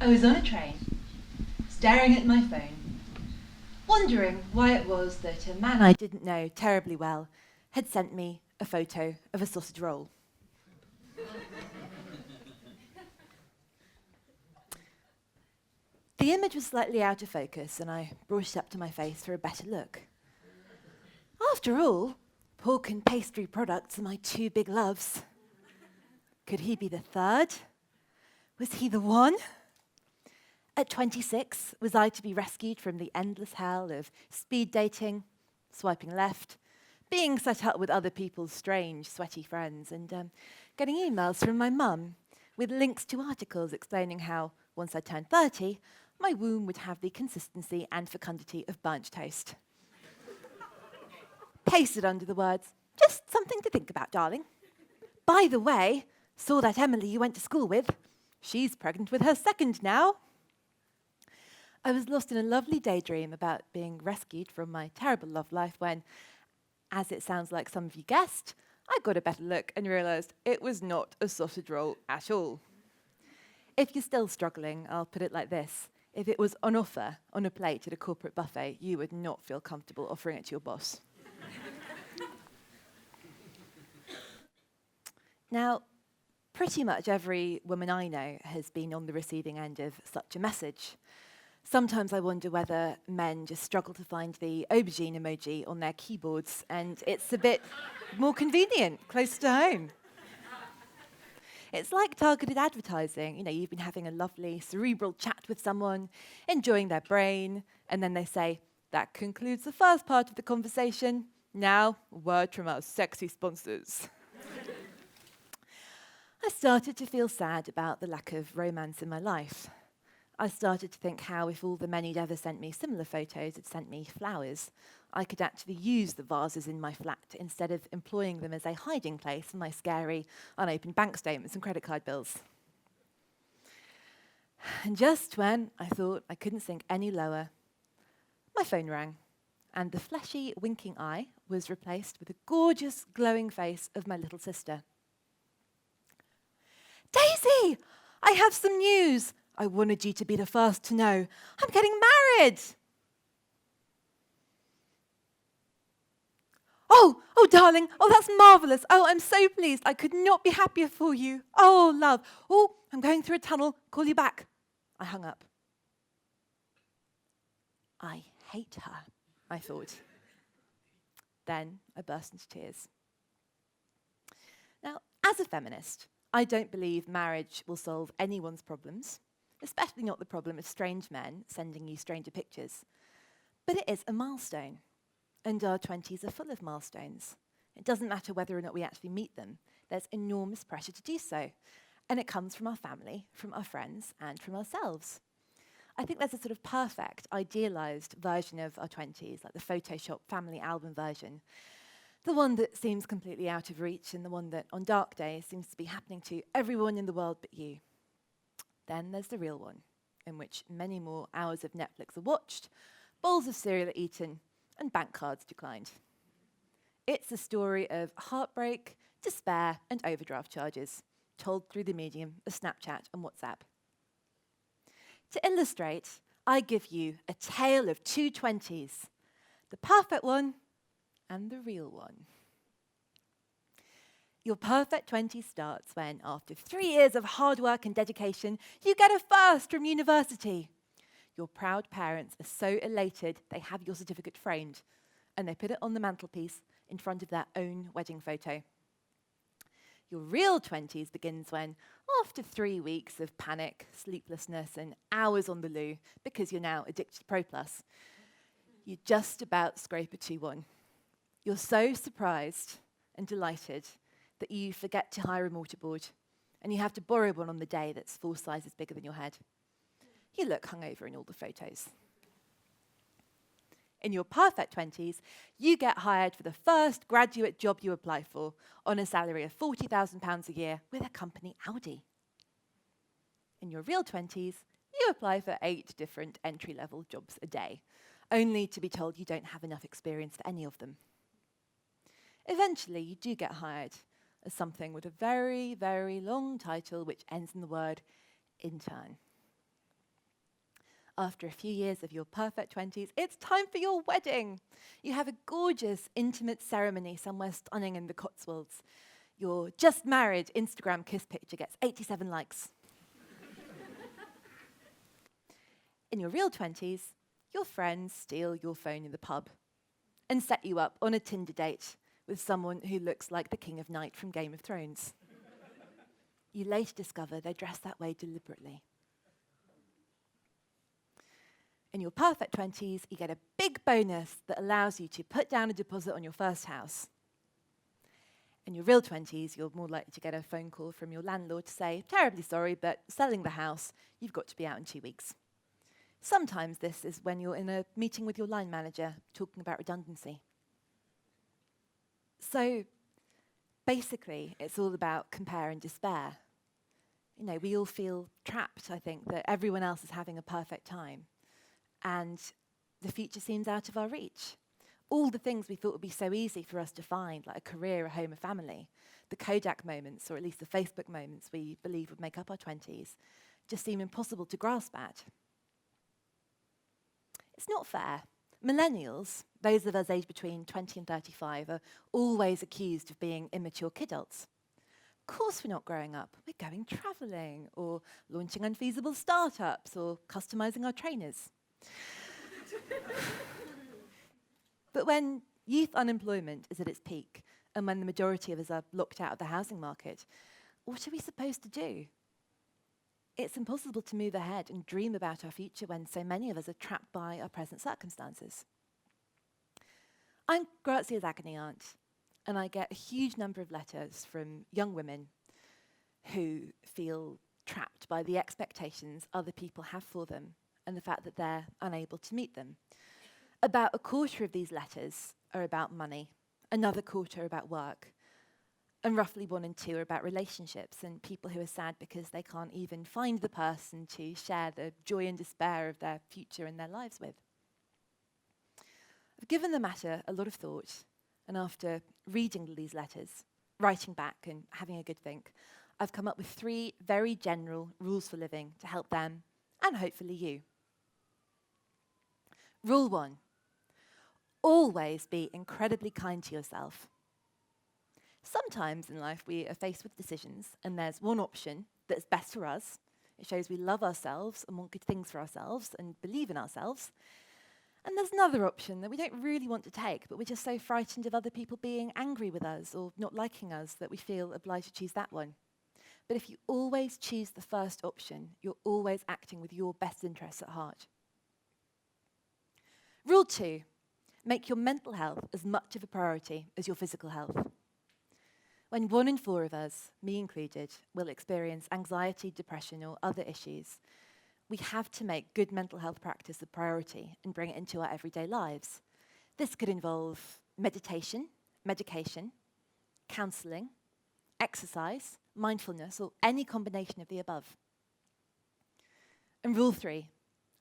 I was on a train, staring at my phone, wondering why it was that a man I didn't know terribly well had sent me a photo of a sausage roll. The image was slightly out of focus, and I brought it up to my face for a better look. After all, pork and pastry products are my two big loves. Could he be the third? Was he the one? At 26, was I to be rescued from the endless hell of speed dating, swiping left, being set up with other people's strange, sweaty friends, and getting emails from my mum with links to articles explaining how, once I turned 30, my womb would have the consistency and fecundity of burnt toast. Pasted under the words, "Just something to think about, darling. By the way, saw that Emily you went to school with. She's pregnant with her second now." I was lost in a lovely daydream about being rescued from my terrible love life when, as it sounds like some of you guessed, I got a better look and realised it was not a sausage roll at all. If you're still struggling, I'll put it like this. If it was on offer on a plate at a corporate buffet, you would not feel comfortable offering it to your boss. Now, pretty much every woman I know has been on the receiving end of such a message. Sometimes I wonder whether men just struggle to find the aubergine emoji on their keyboards, and it's a bit more convenient, close to home. It's like targeted advertising. You know, you've been having a lovely cerebral chat with someone, enjoying their brain, and then they say, "That concludes the first part of the conversation. Now, a word from our sexy sponsors." I started to feel sad about the lack of romance in my life. I started to think how if all the men who'd ever sent me similar photos had sent me flowers, I could actually use the vases in my flat instead of employing them as a hiding place for my scary, unopened bank statements and credit card bills. And just when I thought I couldn't sink any lower, my phone rang, and the fleshy, winking eye was replaced with the gorgeous, glowing face of my little sister. "Daisy, I have some news. I wanted you to be the first to know. I'm getting married." Oh, darling. Oh, that's marvelous. Oh, I'm so pleased. I could not be happier for you. Oh, love. Oh, I'm going through a tunnel. Call you back. I hung up. I hate her, I thought. Then I burst into tears. Now, as a feminist, I don't believe marriage will solve anyone's problems, especially not the problem of strange men sending you stranger pictures. But it is a milestone, and our 20s are full of milestones. It doesn't matter whether or not we actually meet them. There's enormous pressure to do so, and it comes from our family, from our friends, and from ourselves. I think there's a sort of perfect, idealised version of our 20s, like the Photoshop family album version. The one that seems completely out of reach, and the one that, on dark days, seems to be happening to everyone in the world but you. Then there's the real one, in which many more hours of Netflix are watched, bowls of cereal are eaten, and bank cards declined. It's a story of heartbreak, despair, and overdraft charges, told through the medium of Snapchat and WhatsApp. To illustrate, I give you a tale of two 20s, the perfect one and the real one. Your perfect 20s starts when, after 3 years of hard work and dedication, you get a first from university. Your proud parents are so elated they have your certificate framed, and they put it on the mantelpiece in front of their own wedding photo. Your real 20s begins when, after 3 weeks of panic, sleeplessness, and hours on the loo, because you're now addicted to Pro Plus, you just about scrape a 2-1. You're so surprised and delighted that you forget to hire a mortarboard, and you have to borrow one on the day that's 4 sizes bigger than your head. You look hungover in all the photos. In your perfect 20s, you get hired for the first graduate job you apply for on a salary of £40,000 a year with a company Audi. In your real 20s, you apply for 8 different entry-level jobs a day, only to be told you don't have enough experience for any of them. Eventually, you do get hired as something with a very, very long title which ends in the word intern. after a few years of your perfect 20s, it's time for your wedding. You have a gorgeous, intimate ceremony somewhere stunning in the Cotswolds. Your just married Instagram kiss picture gets 87 likes. In your real 20s, your friends steal your phone in the pub and set you up on a Tinder date with someone who looks like the King of Night from Game of Thrones. You later discover they dress that way deliberately. In your perfect 20s, you get a big bonus that allows you to put down a deposit on your first house. In your real 20s, you're more likely to get a phone call from your landlord to say, terribly sorry, but selling the house, you've got to be out in 2 weeks. Sometimes this is when you're in a meeting with your line manager talking about redundancy. So basically, it's all about compare and despair. You know, we all feel trapped, I think, that everyone else is having a perfect time. And the future seems out of our reach. All the things we thought would be so easy for us to find, like a career, a home, a family, the Kodak moments, or at least the Facebook moments we believe would make up our 20s, just seem impossible to grasp at. It's not fair. Millennials, those of us aged between 20 and 35, are always accused of being immature kidults. Of course we're not growing up. We're going travelling, or launching unfeasible startups, or customising our trainers. But when youth unemployment is at its peak, and when the majority of us are locked out of the housing market, what are we supposed to do? It's impossible to move ahead and dream about our future when so many of us are trapped by our present circumstances. I'm Grazia's agony aunt, and I get a huge number of letters from young women who feel trapped by the expectations other people have for them and the fact that they're unable to meet them. About a quarter of these letters are about money, another quarter are about work, and roughly 1 in 2 are about relationships and people who are sad because they can't even find the person to share the joy and despair of their future and their lives with. I've given the matter a lot of thought, and after reading these letters, writing back and having a good think, I've come up with 3 very general rules for living to help them, and hopefully you. Rule 1, always be incredibly kind to yourself. Sometimes in life we are faced with decisions and there's one option that's best for us. It shows we love ourselves and want good things for ourselves and believe in ourselves. And there's another option that we don't really want to take, but we're just so frightened of other people being angry with us or not liking us that we feel obliged to choose that one. But if you always choose the first option, you're always acting with your best interests at heart. Rule 2, make your mental health as much of a priority as your physical health. When 1 in 4 of us, me included, will experience anxiety, depression, or other issues, we have to make good mental health practice a priority and bring it into our everyday lives. This could involve meditation, medication, counselling, exercise, mindfulness, or any combination of the above. And rule 3,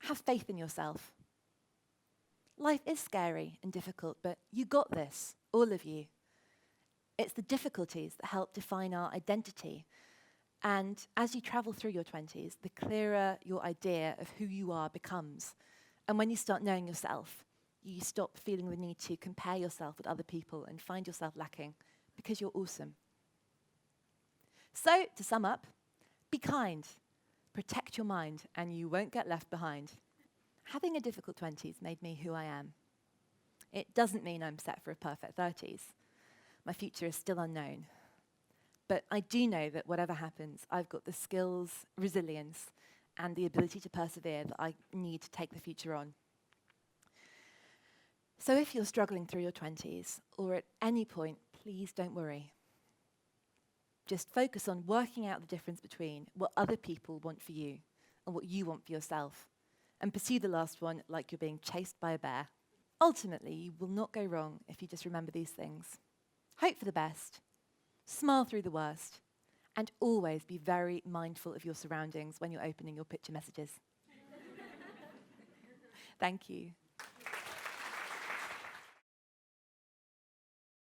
have faith in yourself. Life is scary and difficult, but you got this, all of you. It's the difficulties that help define our identity. And as you travel through your 20s, the clearer your idea of who you are becomes. And when you start knowing yourself, you stop feeling the need to compare yourself with other people and find yourself lacking because you're awesome. So, to sum up, be kind, protect your mind, and you won't get left behind. Having a difficult 20s made me who I am. It doesn't mean I'm set for a perfect 30s. My future is still unknown. But I do know that whatever happens, I've got the skills, resilience, and the ability to persevere that I need to take the future on. So if you're struggling through your 20s, or at any point, please don't worry. Just focus on working out the difference between what other people want for you and what you want for yourself, and pursue the last one like you're being chased by a bear. Ultimately, you will not go wrong if you just remember these things. Hope for the best, smile through the worst, and always be very mindful of your surroundings when you're opening your picture messages. Thank you.